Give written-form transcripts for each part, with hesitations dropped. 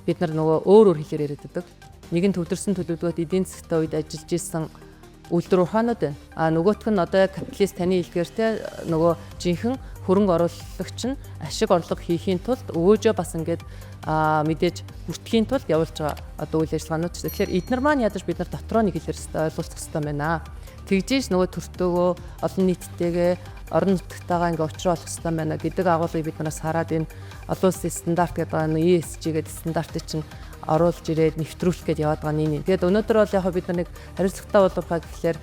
бид нар нөгөө өөр хэлээр яриад байдаг. Нэг нь төвлөрсөн төлөвлөгөөт эдийн засгийн үед ажиллаж исэн үйлдвэр ухаанууд байна. Нөгөөх нь одоо капиталист таны хэлгээр те нөгөө жинхэнэ хөрөнгө оруулагч нь ашиг орлого хийхийн тулд өвөөжөө бас ингээд мэдээж бүртгэхийн тулд явуулж байгаа одоо үйл ажиллагаанууд. Тэгэхээр эдгээр маань ядаж бид нар дотроо нэг хэлээр ойлгуулах хэрэгтэй байна. Тэгжээж нөгөө төртөөгөө олон нийттэйгээ орон нутгатайгаа ингээ уулзах хэрэгтэй байна гэдэг агуулгыг бид нараас хараад энэ олон улсын стандарт гэдэг нь ESG гэдэг стандартыг чинь оруулж ирээд нэвтрүүлэх гээд яваад байгаа нэг. Тэгээд өнөөдөр бол яг бид нар нэг хариуцлагатай боловхаа гэхлээр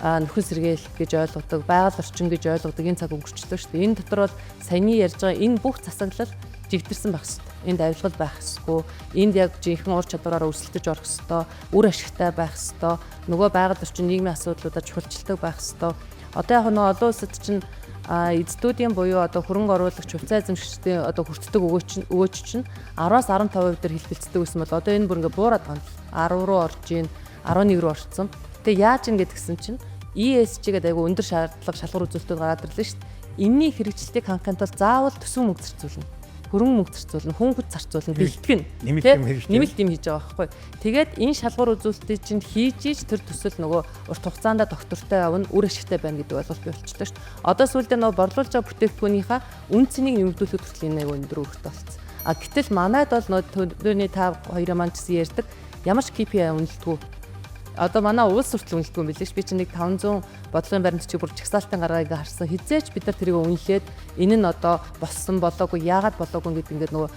нөхөн сэргээл гэж ойлгодог, байгаль орчин гэж ойлгодог энэ цаг өнгөрчлөө шүү дээ. Энэ дотор бол саяны ярьж байгаа энэ бүх засаглал жигдэрсэн байх хэрэгтэй. Энд авилгал байх ёсгүй. Энд яг жинхэнэ ур чадвараараа өрсөлдөж орох ёстой, үр ашигтай байх ёстой. Нөгөө байгаль орчин нийгмийн асуудлуудаа чухалчилдаг байх ёстой. Одоо яг нөгөө олон улсад чинь эзэдүүдийн буюу одоо хөрөнгө оруулагч хувьцаа эзэмшигчдийн одоо хүртдэг өгөөч чинь 10-аас 15% дээр хэлбэлцдэг гэсэн бол одоо энэ бүр ингээ буураад байгаа юм. 10 руу орж ийн, 11 руу орцсон. Тэгээ яаж ин гэдгсэн чинь ESG гэдэг айгу өндөр шаардлага шалгуур үзүүлэлтүүд гараад ирлээ шүү дээ. Энэний хэрэгжилтийг хангахын тулд заавал төсөв мөнгө зарцуулна. Хөрөнгө мөнгө зарцуулна, хүн хүч зарцуулна, бэлтгэн. Нэмэлт юм хийж байгаа байхгүй. Тэгээд энэ шалгуур үзүүлэлтийг чинь хийж иж тэр төсөл нөгөө урт хугацаанд доктортой явна, үр ашигтай байна гэдэг ойлголт бий болчихлоо шүү дээ. Одоо сүүлдээ нөгөө борлуулж байгаа бүтээгдэхүүнийхээ үн цэнийг нэмэгдүүлэхэд хүртэл энэ айгу өндөр өргөт болсон. Гэтэл манайд бол нөгөө төлөвний та хоёроо маань гэсэн ярьдаг ямар ч KPI үнэлдэггүй. Одоо манай улс хүртэл үнэлдэг юм билээ ш. Би чинь нэг 500 бодлогын баримт чиг бүр жагсаалтын гарааг ингээ харсан. Хизээч бид нар тэрийг үнэлээд энэ нь одоо болсон болоогүй, яагаад болоогүй гэдэг ингээд нөгөө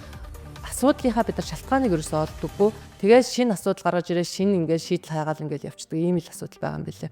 асуудлынхаа бид нар шалтгааныг ерөөсөө олддоггүй. Тэгээд шинэ асуудал гаргаж ирээ шинэ ингээд шийдэл хайгаал ингээд явцдаг ийм л асуудал байгаа юм билээ.